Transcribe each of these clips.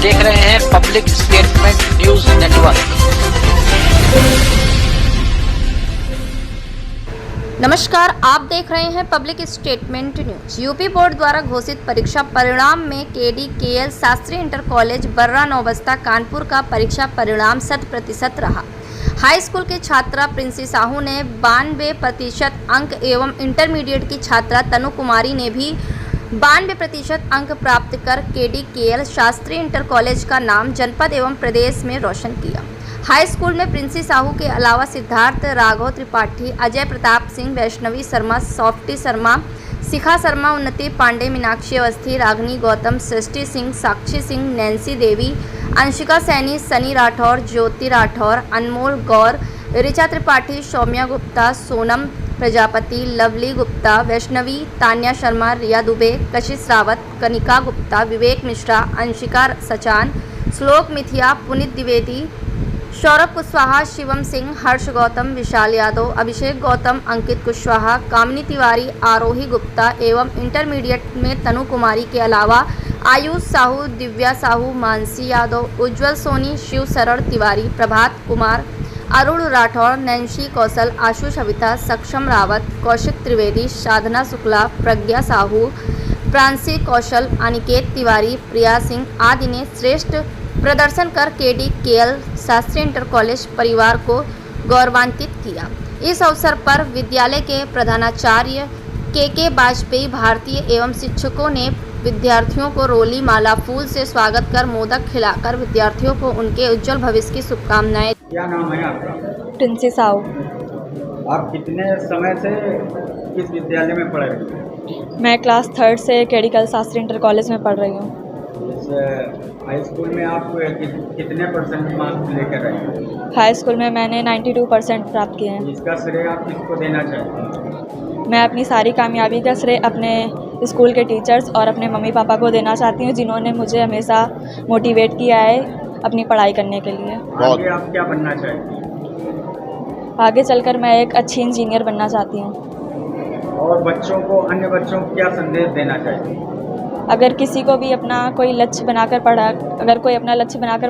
देख रहे हैं पब्लिक स्टेटमेंट न्यूज नेटवर्क। नमस्कार, आप देख रहे हैं public statement news. UP board द्वारा घोषित परीक्षा परिणाम में KDKL शास्त्री इंटर कॉलेज बर्रा नौबस्ता कानपुर का परीक्षा परिणाम 100% रहा। हाई स्कूल की छात्रा प्रिंसी साहू ने 92% अंक एवं इंटरमीडिएट की छात्रा तनु कुमारी ने भी 92% अंक प्राप्त कर KDKL शास्त्री इंटर कॉलेज का नाम जनपद एवं प्रदेश में रोशन किया। हाई स्कूल में प्रिंसी साहू के अलावा सिद्धार्थ, राघव त्रिपाठी, अजय प्रताप सिंह, वैष्णवी शर्मा, सॉफ्टी शर्मा, शिखा शर्मा, उन्नति पांडे, मीनाक्षी अवस्थी, रागनी गौतम, सृष्टि सिंह, साक्षी सिंह, नैन्सी देवी, अंशिका सैनी, सनी राठौर, ज्योति राठौर, अनमोल गौर, ऋचा त्रिपाठी, सौम्या गुप्ता, सोनम प्रजापति, लवली गुप्ता, वैष्णवी, तान्या शर्मा, रिया दुबे, कशिश रावत, कनिका गुप्ता, विवेक मिश्रा, अंशिका सचान, श्लोक मिथिया, पुनीत द्विवेदी, सौरभ कुशवाहा, शिवम सिंह, हर्ष गौतम, विशाल यादव, अभिषेक गौतम, अंकित कुशवाहा, कामिनी तिवारी, आरोही गुप्ता एवं इंटरमीडिएट में तनु कुमारी के अलावा आयुष साहू, दिव्या साहू, मानसी यादव, उज्जवल सोनी, शिव शरण तिवारी, प्रभात कुमार, अरुण राठौर, नैन्सी कौशल, आशु सविता, सक्षम रावत, कौशिक त्रिवेदी, साधना शुक्ला, प्रज्ञा साहू, प्रांशी कौशल, अनिकेत तिवारी, प्रिया सिंह आदि ने श्रेष्ठ प्रदर्शन कर KDKL शास्त्री इंटर कॉलेज परिवार को गौरवान्वित किया। इस अवसर पर विद्यालय के प्रधानाचार्य KK वाजपेयी भारतीय एवं शिक्षकों ने विद्यार्थियों को रोली माला फूल से स्वागत कर मोदक खिलाकर विद्यार्थियों को उनके उज्जवल भविष्य की शुभकामनाएं। क्या नाम है आपका? प्रिंसी साहू। आप कितने समय से किस विद्यालय में पढ़ रही हैं? मैं क्लास 3rd से KDKL शास्त्री इंटर कॉलेज में पढ़ रही हूँ। इस हाई स्कूल में आप कितने % मार्क्स लेकर आए हैं? हाई स्कूल में मैंने 92% प्राप्त किए हैं। इसका श्रेय आप किसको देना चाहते हैं? मैं अपनी सारी कामयाबी का श्रेय अपने स्कूल के टीचर्स और अपने मम्मी पापा को देना चाहती हूँ, जिन्होंने मुझे हमेशा मोटिवेट किया है अपनी पढ़ाई करने के लिए। आगे आप क्या बनना चाहती हैं? आगे चलकर मैं एक अच्छी इंजीनियर बनना चाहती हूँ। और बच्चों को, अन्य बच्चों को क्या संदेश देना चाहती हैं? अगर किसी को भी अपना कोई लक्ष्य बनाकर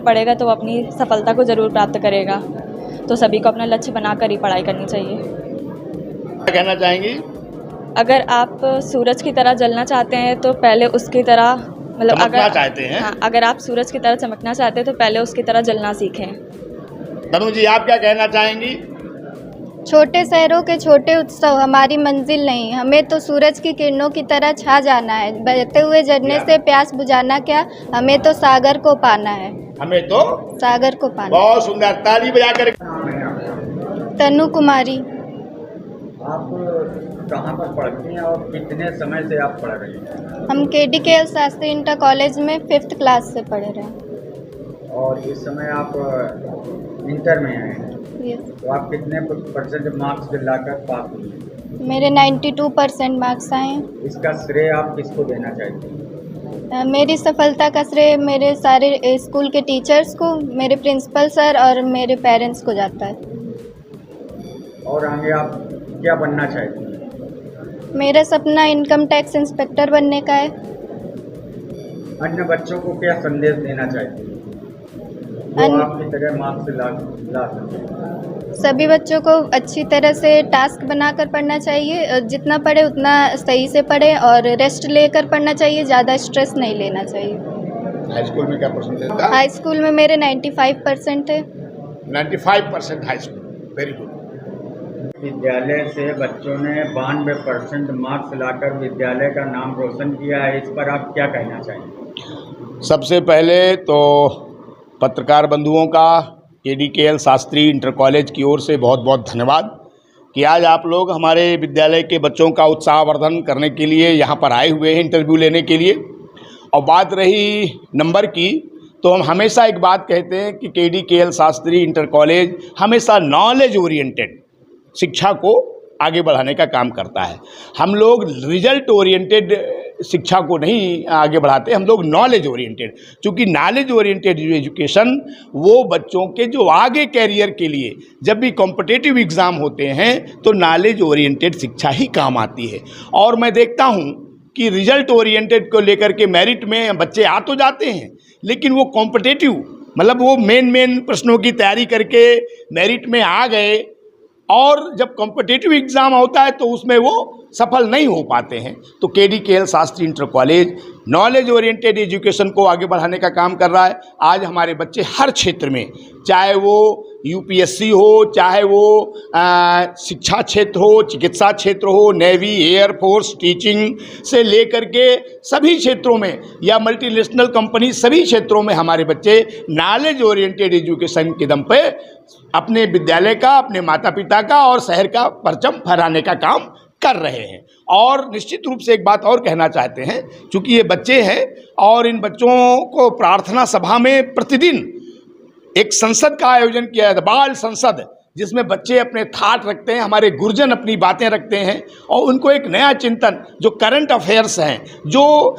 पढ़ेगा तो वो अपनी सफलता को ज़रूर प्राप्त करेगा। तो सभी को अपना लक्ष्य बनाकर ही पढ़ाई करनी चाहिए। क्या कहना चाहेंगी? अगर आप सूरज की तरह जलना चाहते हैं तो पहले उसकी तरह अगर आप सूरज की तरह चमकना चाहते हैं तो पहले उसकी तरह जलना सीखें। तनु जी, आप क्या कहना चाहेंगी? छोटे शहरों के छोटे उत्सव हमारी मंजिल नहीं, हमें तो सूरज की किरणों की तरह छा जाना है। बहते हुए झरने से प्यास बुझाना क्या, हमें तो सागर को पाना है। हमें तो सागर को पाना। बहुत सुंदर, ताली बजाकर। तनु कुमारी। आप कहाँ पर पढ़ती हैं और कितने समय से आप पढ़ रही हैं? हम KDKL शास्त्री इंटर कॉलेज में 5th क्लास से पढ़ रहे हैं। और इस समय आप इंटर में हैं, Yes. तो आप कितने % मार्क्स लाकर पास हुए? मेरे 92% मार्क्स आए हैं। इसका श्रेय आप किसको देना चाहती हैं? मेरी सफलता का श्रेय मेरे सारे स्कूल के टीचर्स को, मेरे प्रिंसिपल सर और मेरे पेरेंट्स को जाता है। और आगे आप क्या बनना चाहती हैं? मेरा सपना इनकम टैक्स इंस्पेक्टर बनने का है। अन्य बच्चों को क्या संदेश देना चाहती हैं जो आपकी तरह मार्क्स ला सकें? सभी बच्चों को अच्छी तरह से टास्क बनाकर पढ़ना चाहिए। जितना पढ़े उतना सही से पढ़े और रेस्ट लेकर पढ़ना चाहिए, ज़्यादा स्ट्रेस नहीं लेना चाहिए। हाई स्कूल में क्या परसेंटेज था? हाई स्कूल में मेरे 95% थे। 95% हाई स्कूल, वेरी गुड। विद्यालय से बच्चों ने 92% मार्क्स लाकर विद्यालय का नाम रोशन किया है, इस पर आप क्या कहना चाहेंगे? सबसे पहले तो पत्रकार बंधुओं का KDKL शास्त्री इंटर कॉलेज की ओर से बहुत बहुत धन्यवाद कि आज आप लोग हमारे विद्यालय के बच्चों का उत्साहवर्धन करने के लिए यहाँ पर आए हुए हैं इंटरव्यू लेने के लिए। और बात रही नंबर की, तो हम हमेशा एक बात कहते हैं कि KDKL शास्त्री इंटर कॉलेज हमेशा नॉलेज ओरिएंटेड शिक्षा को आगे बढ़ाने का काम करता है। हम लोग रिजल्ट ओरिएंटेड शिक्षा को नहीं आगे बढ़ाते, हम लोग नॉलेज ओरिएंटेड। क्योंकि नॉलेज ओरिएंटेड एजुकेशन वो बच्चों के जो आगे कैरियर के लिए जब भी कॉम्पिटिटिव एग्ज़ाम होते हैं तो नॉलेज ओरिएंटेड शिक्षा ही काम आती है। और मैं देखता हूँ कि रिजल्ट ओरिएंटेड को लेकर के मेरिट में बच्चे आ तो जाते हैं, लेकिन वो कॉम्पिटिटिव मतलब वो मेन प्रश्नों की तैयारी करके मेरिट में आ गए और जब कॉम्पिटिटिव एग्ज़ाम होता है तो उसमें वो सफल नहीं हो पाते हैं। तो KDKL Shastri inter college knowledge oriented education को आगे बढ़ाने का काम कर रहा है। आज हमारे बच्चे हर क्षेत्र में, चाहे वो UPSC हो, चाहे वो शिक्षा क्षेत्र हो, चिकित्सा क्षेत्र हो, नेवी, एयरफोर्स, टीचिंग से लेकर के सभी क्षेत्रों में या मल्टीनेशनल कंपनी, सभी क्षेत्रों में हमारे बच्चे नॉलेज ओरिएंटेड एजुकेशन के दम पे अपने विद्यालय का, अपने माता पिता का और शहर का परचम फहराने का काम कर रहे हैं। और निश्चित रूप से एक बात और कहना चाहते हैं, चूँकि ये बच्चे हैं और इन बच्चों को प्रार्थना सभा में प्रतिदिन एक संसद का आयोजन किया जाता है, बाल संसद, जिसमें बच्चे अपने थाट रखते हैं, हमारे गुरुजन अपनी बातें रखते हैं और उनको एक नया चिंतन, जो करंट अफेयर्स हैं, जो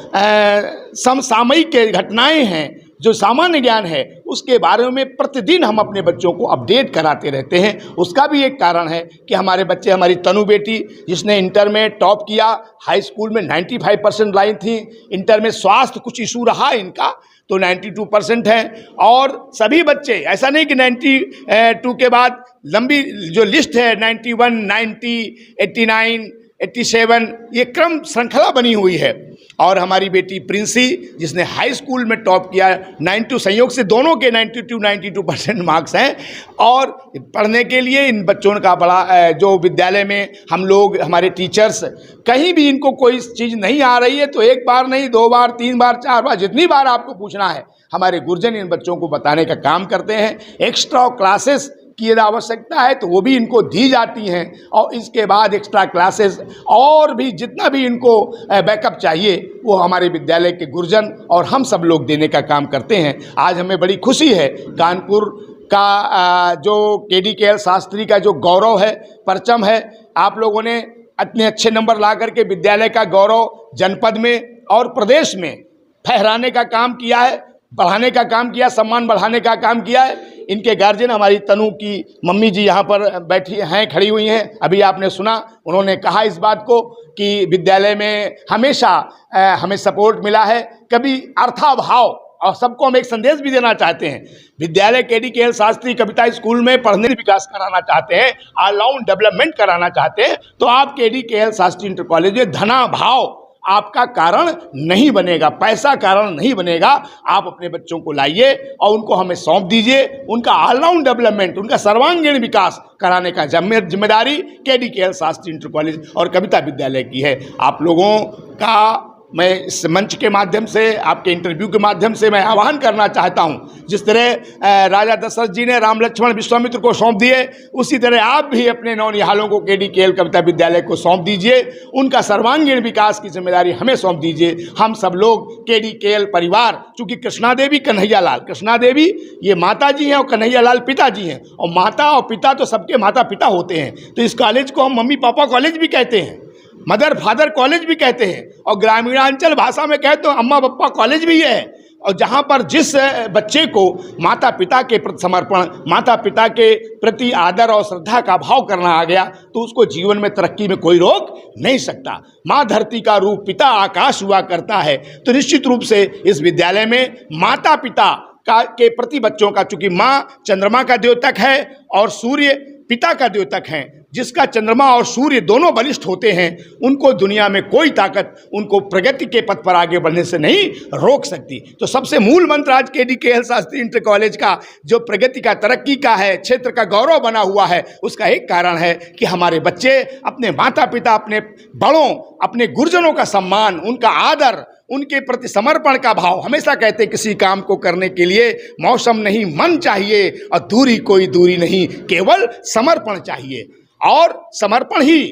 समसामयिक घटनाएं हैं, जो सामान्य ज्ञान है, उसके बारे में प्रतिदिन हम अपने बच्चों को अपडेट कराते रहते हैं। उसका भी एक कारण है कि हमारे बच्चे, हमारी तनु बेटी जिसने इंटर में टॉप किया, हाई स्कूल में 95% लाई थी, इंटर में स्वास्थ्य कुछ इशू रहा इनका तो 92% है। और सभी बच्चे, ऐसा नहीं कि 92 के बाद लंबी जो लिस्ट है 91, 90, 89, 87, ये क्रम श्रृंखला बनी हुई है। और हमारी बेटी प्रिंसी जिसने हाई स्कूल में टॉप किया, 92 संयोग से दोनों के 92% मार्क्स हैं। और पढ़ने के लिए इन बच्चों का बड़ा जो विद्यालय में हम लोग, हमारे टीचर्स, कहीं भी इनको कोई चीज़ नहीं आ रही है तो एक बार नहीं, 2 बार, 3 बार, 4 बार, जितनी बार आपको पूछना है, हमारे गुरुजन इन बच्चों को बताने का काम करते हैं। एक्स्ट्रा क्लासेस की यदि आवश्यकता है तो वो भी इनको दी जाती हैं और इसके बाद एक्स्ट्रा क्लासेस और भी जितना भी इनको बैकअप चाहिए वो हमारे विद्यालय के गुरुजन और हम सब लोग देने का काम करते हैं। आज हमें बड़ी खुशी है, कानपुर का जो KDKL शास्त्री का जो गौरव है, परचम है, आप लोगों ने इतने अच्छे नंबर ला करके विद्यालय का गौरव जनपद में और प्रदेश में फहराने का काम किया है, बढ़ाने का काम किया, सम्मान बढ़ाने का काम किया है। इनके गार्जियन, हमारी तनु की मम्मी जी यहाँ पर बैठी हैं, खड़ी हुई हैं, अभी आपने सुना, उन्होंने कहा इस बात को कि विद्यालय में हमेशा हमें सपोर्ट मिला है, कभी अर्थाभाव। और सबको हम एक संदेश भी देना चाहते हैं, विद्यालय KDKL शास्त्री कविता स्कूल में पढ़ने विकास कराना चाहते हैं, ऑलराउंड डेवलपमेंट कराना चाहते हैं, तो आप KDKL शास्त्री इंटर कॉलेज में धनाभाव आपका कारण नहीं बनेगा, पैसा कारण नहीं बनेगा। आप अपने बच्चों को लाइए और उनको हमें सौंप दीजिए, उनका ऑलराउंड डेवलपमेंट, उनका सर्वांगीण विकास कराने का जिम्मेदारी KDKL शास्त्री इंटर कॉलेज और कविता विद्यालय की है। आप लोगों का मैं इस मंच के माध्यम से, आपके इंटरव्यू के माध्यम से मैं आह्वान करना चाहता हूं, जिस तरह राजा दशरथ जी ने राम लक्ष्मण विश्वामित्र को सौंप दिए, उसी तरह आप भी अपने नौनिहालों को KDKL कविता विद्यालय को सौंप दीजिए, उनका सर्वांगीण विकास की जिम्मेदारी हमें सौंप दीजिए। हम सब लोग KDKL परिवार, चूँकि कृष्णा देवी कन्हैया लाल, कृष्णा देवी ये माता जी हैं और कन्हैया लाल पिता जी हैं, और माता और पिता तो सबके माता पिता होते हैं, तो इस कॉलेज को हम मम्मी पापा कॉलेज भी कहते हैं, मदर फादर कॉलेज भी कहते हैं, और ग्रामीणांचल भाषा में कहे तो अम्मा पप्पा कॉलेज भी है। और जहाँ पर जिस बच्चे को माता पिता के प्रति समर्पण, माता पिता के प्रति आदर और श्रद्धा का भाव करना आ गया, तो उसको जीवन में तरक्की में कोई रोक नहीं सकता। माँ धरती का रूप, पिता आकाश हुआ करता है, तो निश्चित रूप से इस विद्यालय में माता पिता के प्रति बच्चों का, चूँकि माँ चंद्रमा का द्योतक है और सूर्य पिता का द्योतक है, जिसका चंद्रमा और सूर्य दोनों बलिष्ठ होते हैं, उनको दुनिया में कोई ताकत उनको प्रगति के पथ पर आगे बढ़ने से नहीं रोक सकती। तो सबसे मूल मंत्र आज KDKL शास्त्री इंटर कॉलेज का जो प्रगति का, तरक्की का है, क्षेत्र का गौरव बना हुआ है, उसका एक कारण है कि हमारे बच्चे अपने माता पिता, अपने बड़ों, अपने गुरुजनों का सम्मान, उनका आदर, उनके प्रति समर्पण का भाव। हमेशा कहते हैं किसी काम को करने के लिए मौसम नहीं मन चाहिए, और दूरी कोई दूरी नहीं, केवल समर्पण चाहिए। और समर्पण ही,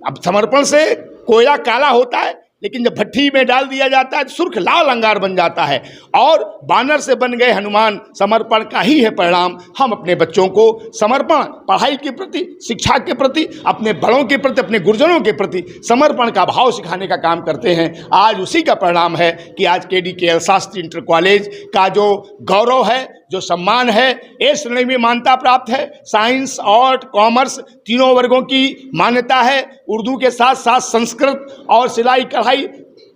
अब समर्पण से कोयला काला होता है, लेकिन जब भट्टी में डाल दिया जाता है तो सुर्ख लाल अंगार बन जाता है। और बानर से बन गए हनुमान, समर्पण का ही है परिणाम। हम अपने बच्चों को समर्पण, पढ़ाई के प्रति, शिक्षा के प्रति, अपने बड़ों के प्रति, अपने गुरुजनों के प्रति समर्पण का भाव सिखाने का काम करते हैं। आज उसी का परिणाम है कि आज KDKL शास्त्री इंटर कॉलेज का जो गौरव है, जो सम्मान है, ए श्रेणी में मान्यता प्राप्त है। साइंस, आर्ट, कॉमर्स तीनों वर्गों की मान्यता है। उर्दू के साथ साथ संस्कृत और सिलाई कढ़ाई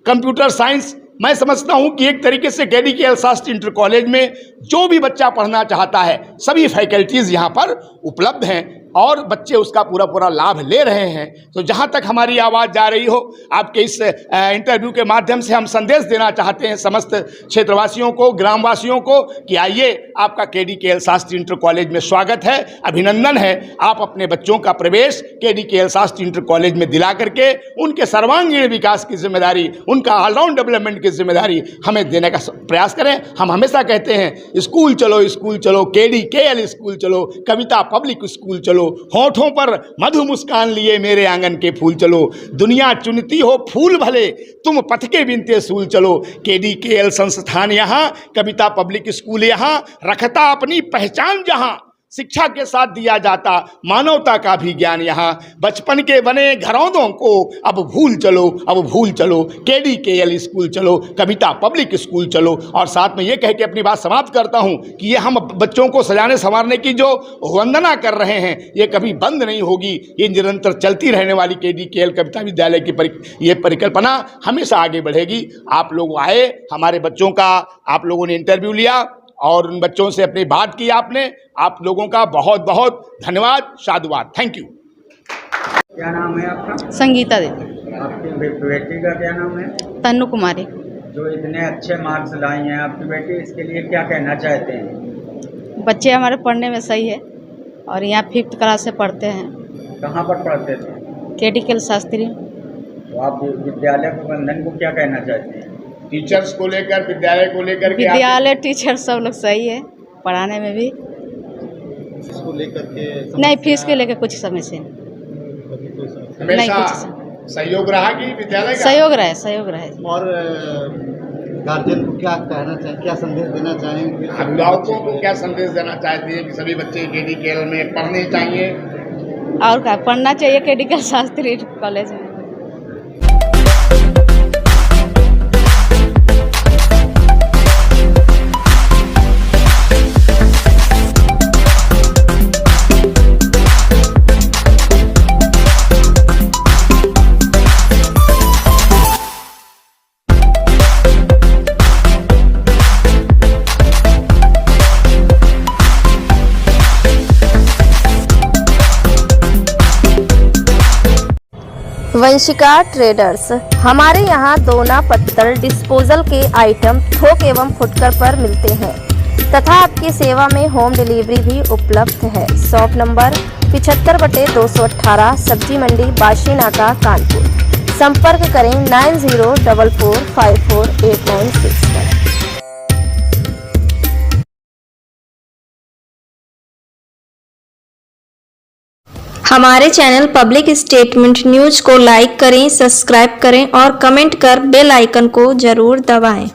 कंप्यूटर साइंस, मैं समझता हूं कि एक तरीके से KDKL शास्त्री इंटर कॉलेज में जो भी बच्चा पढ़ना चाहता है सभी फैकल्टीज़ यहाँ पर उपलब्ध हैं और बच्चे उसका पूरा पूरा लाभ ले रहे हैं। तो जहाँ तक हमारी आवाज़ जा रही हो, आपके इस इंटरव्यू के माध्यम से हम संदेश देना चाहते हैं समस्त क्षेत्रवासियों को, ग्रामवासियों को कि आइए, आपका KDKL शास्त्री इंटर कॉलेज में स्वागत है, अभिनंदन है। आप अपने बच्चों का प्रवेश KDKL शास्त्री इंटर कॉलेज में दिला करके उनके सर्वांगीण विकास की जिम्मेदारी, उनका ऑलराउंड डेवलपमेंट की जिम्मेदारी हमें देने का प्रयास करें। हम हमेशा कहते हैं स्कूल चलो KDKL स्कूल चलो, कविता पब्लिक स्कूल चलो, होठों पर मधु मुस्कान लिए मेरे आंगन के फूल चलो, दुनिया चुनती हो फूल भले तुम पथ के बिनते सूल चलो, KDKL संस्थान यहाँ, कविता पब्लिक स्कूल यहाँ, रखता अपनी पहचान जहाँ, शिक्षा के साथ दिया जाता मानवता का भी ज्ञान यहाँ, बचपन के बने घरौंदों को अब भूल चलो KDKL स्कूल चलो, कविता पब्लिक स्कूल चलो। और साथ में ये कह के अपनी बात समाप्त करता हूँ कि ये हम बच्चों को सजाने संवारने की जो वंदना कर रहे हैं ये कभी बंद नहीं होगी, ये निरंतर चलती रहने वाली KDKL कविता विद्यालय की ये परिकल्पना हमेशा आगे बढ़ेगी। आप लोग आए, हमारे बच्चों का आप लोगों ने इंटरव्यू लिया और उन बच्चों से अपनी बात की आपने, आप लोगों का बहुत बहुत धन्यवाद, साधुवाद, थैंक यू। क्या नाम है आपका? संगीता देवी। आपकी बेटी का क्या नाम है? तन्नू कुमारी। जो इतने अच्छे मार्क्स लाई हैं आपकी बेटी, इसके लिए क्या कहना चाहते हैं? बच्चे हमारे पढ़ने में सही है और यहाँ 5th क्लास से पढ़ते हैं। कहाँ पर पढ़ते थे? KDKL शास्त्री। तो आप विद्यालय प्रबंधन को क्या कहना चाहते हैं? टीचर्स को लेकर, विद्यालय को लेकर? विद्यालय टीचर सब लोग सही है, पढ़ाने में भी। इसको लेकर के नहीं, फीस के लेकर कुछ समस्या नहीं, कुछ सहयोग रहा कि विद्यालय का? सहयोग रहे। और गार्जियन को क्या कहना चाहिए, क्या संदेश देना चाहेंगे? अभिभावकों को क्या संदेश देना चाहती है कि सभी बच्चे KDKL में पढ़ने चाहिए? और क्या पढ़ना चाहिए KDKL शास्त्री कॉलेज में। वंशिका ट्रेडर्स, हमारे यहाँ दोना पत्तल डिस्पोजल के आइटम थोक एवं फुटकर पर मिलते हैं तथा आपकी सेवा में होम डिलीवरी भी उपलब्ध है। शॉप नंबर 75/218, सब्जी मंडी बाशी नाका, कानपुर। संपर्क करें 9044548961 पर। हमारे चैनल पब्लिक स्टेटमेंट न्यूज को लाइक करें, सब्सक्राइब करें और कमेंट कर बेल आइकन को जरूर दबाएं।